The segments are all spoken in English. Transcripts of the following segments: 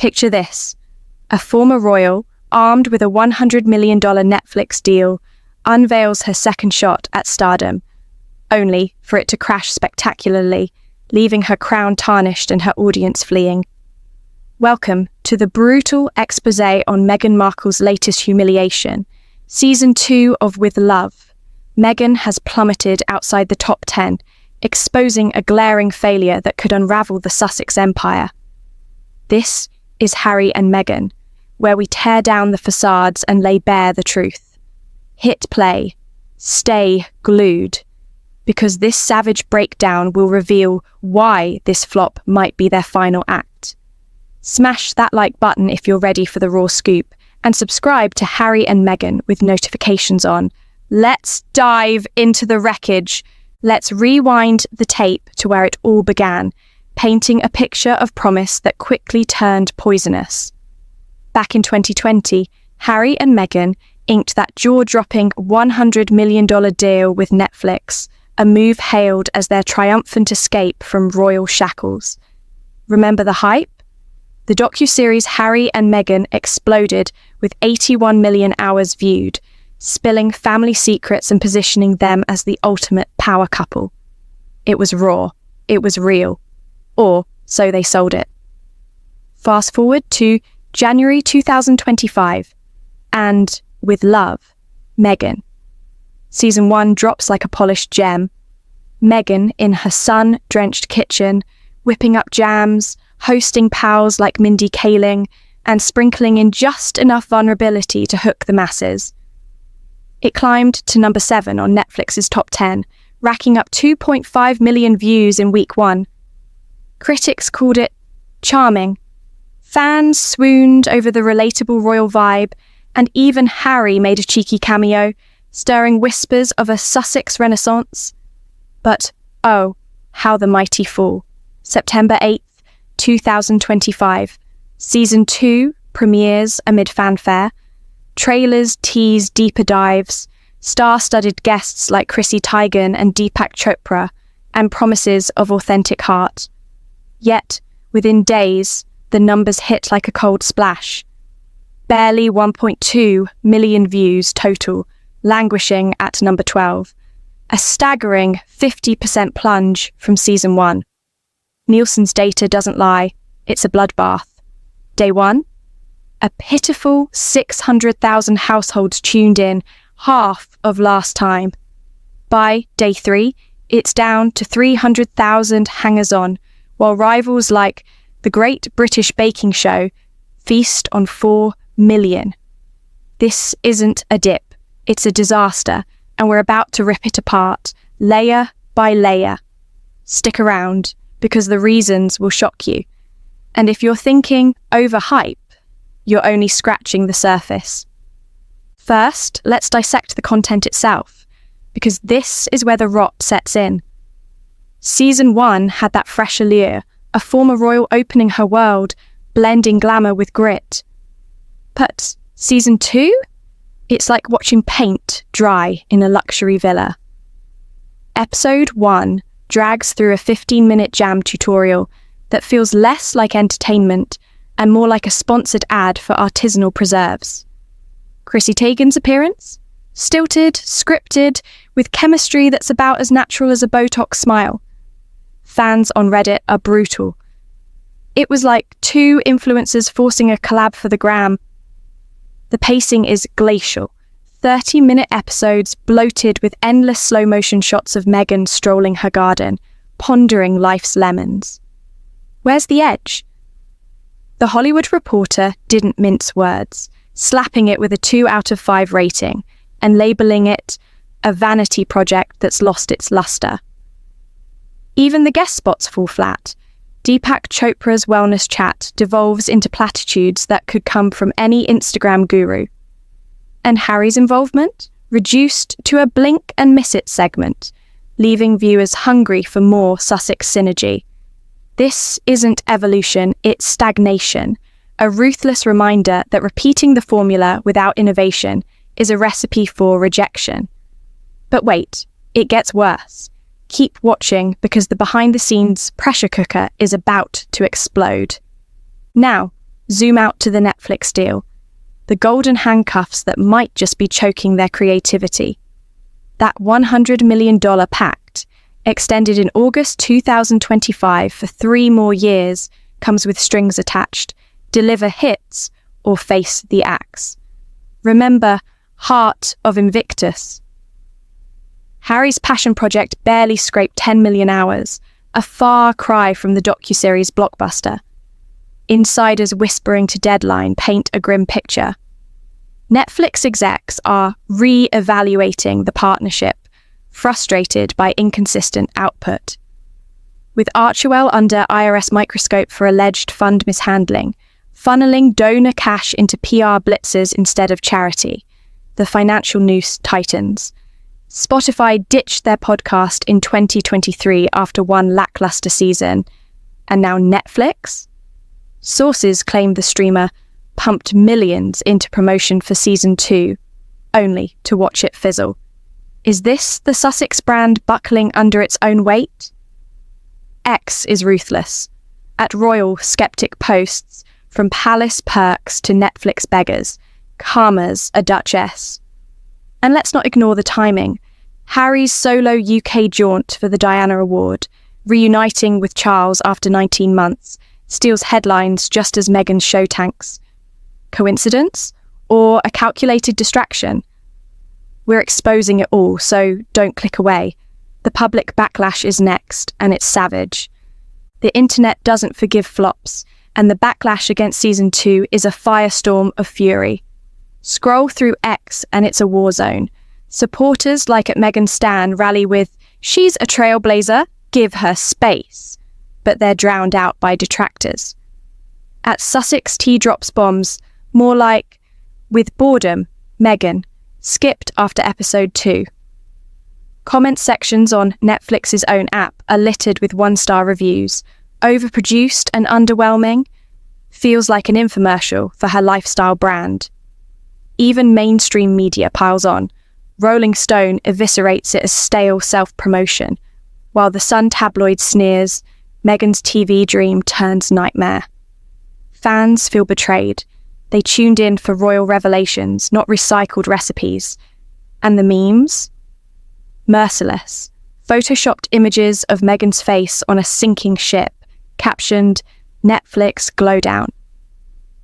Picture this: a former royal, armed with a $100 million Netflix deal, unveils her second shot at stardom, only for it to crash spectacularly, leaving her crown tarnished and her audience fleeing. Welcome to the brutal exposé on Meghan Markle's latest humiliation. Season 2 of With Love. Meghan has plummeted outside the top 10, exposing a glaring failure that could unravel the Sussex empire. This is Harry and Meghan, where we tear down the facades and lay bare the truth. Hit play. Stay glued. Because this savage breakdown will reveal why this flop might be their final act. Smash that like button if you're ready for the raw scoop, and subscribe to Harry and Meghan with notifications on. Let's dive into the wreckage. Let's rewind the tape to where it all began, painting a picture of promise that quickly turned poisonous. Back in 2020, Harry and Meghan inked that jaw-dropping $100 million deal with Netflix, a move hailed as their triumphant escape from royal shackles. Remember the hype? The docuseries Harry and Meghan exploded with 81 million hours viewed, spilling family secrets and positioning them as the ultimate power couple. It was raw. It was real. Or so they sold it. Fast forward to January 2025, and With Love, Meghan. Season 1 drops like a polished gem. Meghan in her sun-drenched kitchen, whipping up jams, hosting pals like Mindy Kaling, and sprinkling in just enough vulnerability to hook the masses. It climbed to number 7 on Netflix's top 10, racking up 2.5 million views in week 1. Critics called it charming. Fans swooned over the relatable royal vibe, and even Harry made a cheeky cameo, stirring whispers of a Sussex renaissance. But, oh, how the mighty fall. September 8th, 2025. Season 2 premieres amid fanfare. Trailers tease deeper dives, star-studded guests like Chrissy Teigen and Deepak Chopra, and promises of authentic heart. Yet, within days, the numbers hit like a cold splash. Barely 1.2 million views total, languishing at number 12. A staggering 50% plunge from season 1. Nielsen's data doesn't lie, it's a bloodbath. Day 1? A pitiful 600,000 households tuned in, half of last time. By day 3, it's down to 300,000 hangers-on, while rivals like The Great British Baking Show feast on 4 million. This isn't a dip, it's a disaster, and we're about to rip it apart, layer by layer. Stick around, because the reasons will shock you. And if you're thinking overhype, you're only scratching the surface. First, let's dissect the content itself, because this is where the rot sets in. Season 1 had that fresh allure, a former royal opening her world, blending glamour with grit. But Season 2? It's like watching paint dry in a luxury villa. Episode 1 drags through a 15-minute jam tutorial that feels less like entertainment and more like a sponsored ad for artisanal preserves. Chrissy Teigen's appearance? Stilted, scripted, with chemistry that's about as natural as a Botox smile. Fans on Reddit are brutal. It was like 2 influencers forcing a collab for the gram. The pacing is glacial. 30-minute episodes bloated with endless slow-motion shots of Meghan strolling her garden, pondering life's lemons. Where's the edge? The Hollywood Reporter didn't mince words, slapping it with a 2 out of 5 rating and labeling it a vanity project that's lost its luster. Even the guest spots fall flat. Deepak Chopra's wellness chat devolves into platitudes that could come from any Instagram guru. And Harry's involvement? Reduced to a blink and miss it segment, leaving viewers hungry for more Sussex synergy. This isn't evolution, it's stagnation, a ruthless reminder that repeating the formula without innovation is a recipe for rejection. But wait, it gets worse. Keep watching because the behind-the-scenes pressure cooker is about to explode. Now, zoom out to the Netflix deal, the golden handcuffs that might just be choking their creativity. That $100 million pact, extended in August 2025 for 3 more years, comes with strings attached. Deliver hits or face the axe. Remember, Heart of Invictus. Harry's passion project barely scraped 10 million hours, a far cry from the docuseries blockbuster. Insiders whispering to Deadline paint a grim picture. Netflix execs are re-evaluating the partnership, frustrated by inconsistent output. With Archewell under IRS microscope for alleged fund mishandling, funneling donor cash into PR blitzers instead of charity, the financial noose tightens. Spotify ditched their podcast in 2023 after one lackluster season, and now Netflix? Sources claim the streamer pumped millions into promotion for season 2, only to watch it fizzle. Is this the Sussex brand buckling under its own weight? X is ruthless. At Royal, skeptic posts, from palace perks to Netflix beggars, karma's a duchess. And let's not ignore the timing. Harry's solo UK jaunt for the Diana Award, reuniting with Charles after 19 months, steals headlines just as Meghan's show tanks. Coincidence? Or a calculated distraction? We're exposing it all, so don't click away. The public backlash is next, and it's savage. The internet doesn't forgive flops, and the backlash against season 2 is a firestorm of fury. Scroll through X and it's a war zone. Supporters like at Meghan Stan rally with, "She's a trailblazer, give her space," but they're drowned out by detractors. At Sussex Tea Drops Bombs, more like, "With boredom, Meghan, skipped after episode 2. Comment sections on Netflix's own app are littered with 1-star reviews. Overproduced and underwhelming, feels like an infomercial for her lifestyle brand. Even mainstream media piles on. Rolling Stone eviscerates it as stale self-promotion, while the Sun tabloid sneers, Meghan's TV dream turns nightmare. Fans feel betrayed. They tuned in for royal revelations, not recycled recipes. And the memes? Merciless. Photoshopped images of Meghan's face on a sinking ship, captioned, "Netflix Glowdown."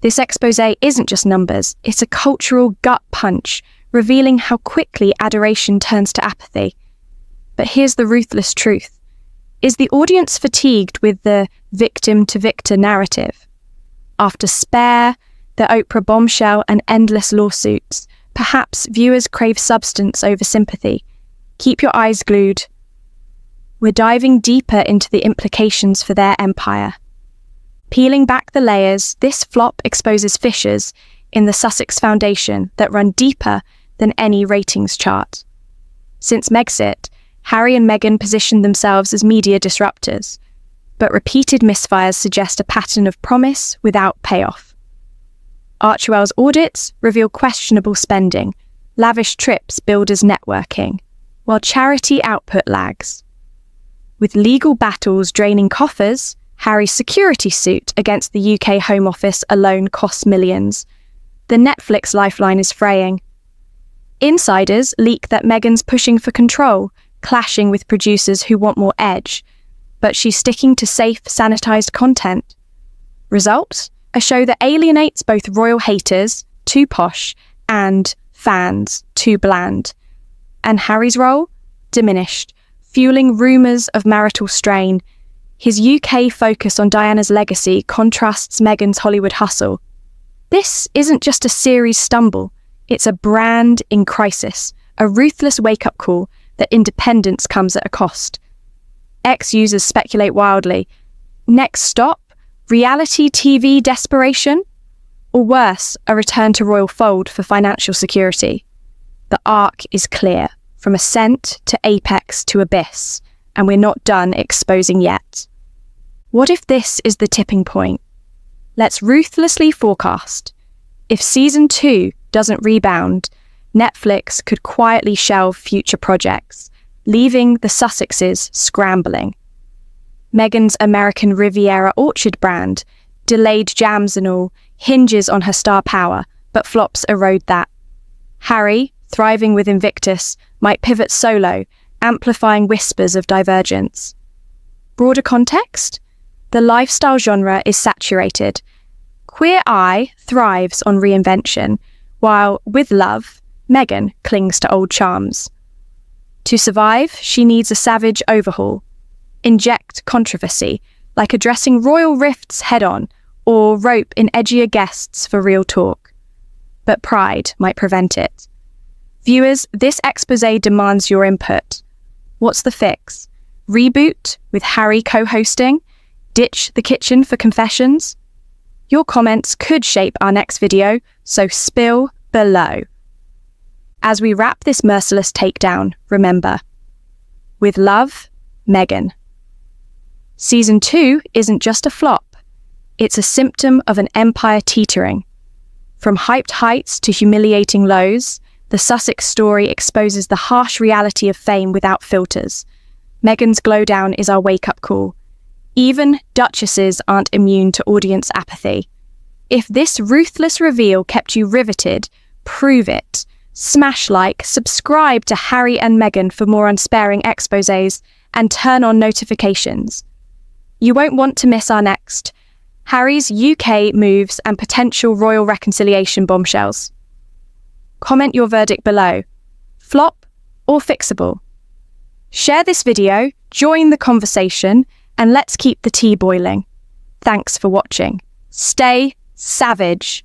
This expose isn't just numbers, it's a cultural gut punch, revealing how quickly adoration turns to apathy. But here's the ruthless truth. Is the audience fatigued with the victim-to-victor narrative? After Spare, the Oprah bombshell, and endless lawsuits, perhaps viewers crave substance over sympathy. Keep your eyes glued. We're diving deeper into the implications for their empire. Peeling back the layers, this flop exposes fissures in the Sussex foundation that run deeper than any ratings chart. Since Megxit, Harry and Meghan positioned themselves as media disruptors, but repeated misfires suggest a pattern of promise without payoff. Archewell's audits reveal questionable spending, lavish trips billed as networking, while charity output lags. With legal battles draining coffers, Harry's security suit against the UK Home Office alone costs millions. The Netflix lifeline is fraying. Insiders leak that Meghan's pushing for control, clashing with producers who want more edge, but she's sticking to safe, sanitized content. Result? A show that alienates both royal haters, too posh, and fans, too bland. And Harry's role? Diminished, fueling rumours of marital strain. His UK focus on Diana's legacy contrasts Meghan's Hollywood hustle. This isn't just a series stumble, it's a brand in crisis, a ruthless wake-up call that independence comes at a cost. Ex-users speculate wildly. Next stop? Reality TV desperation? Or worse, a return to royal fold for financial security? The arc is clear, from ascent to apex to abyss, and we're not done exposing yet. What if this is the tipping point? Let's ruthlessly forecast. If season 2 doesn't rebound, Netflix could quietly shelve future projects, leaving the Sussexes scrambling. Meghan's American Riviera Orchard brand, delayed jams and all, hinges on her star power, but flops erode that. Harry, thriving with Invictus, might pivot solo, amplifying whispers of divergence. Broader context? The lifestyle genre is saturated. Queer Eye thrives on reinvention, while, with love, Meghan clings to old charms. To survive, she needs a savage overhaul. Inject controversy, like addressing royal rifts head-on, or rope in edgier guests for real talk. But pride might prevent it. Viewers, this exposé demands your input. What's the fix? Reboot, with Harry co-hosting? Ditch the kitchen for confessions? Your comments could shape our next video, so spill below. As we wrap this merciless takedown, remember, with love, Meghan. Season 2 isn't just a flop, it's a symptom of an empire teetering. From hyped heights to humiliating lows, the Sussex story exposes the harsh reality of fame without filters. Meghan's glowdown is our wake-up call. Even duchesses aren't immune to audience apathy. If this ruthless reveal kept you riveted, prove it. Smash like, subscribe to Harry and Meghan for more unsparing exposés, and turn on notifications. You won't want to miss our next Harry's UK moves and potential royal reconciliation bombshells. Comment your verdict below. Flop or fixable? Share this video, join the conversation, and let's keep the tea boiling. Thanks for watching. Stay savage.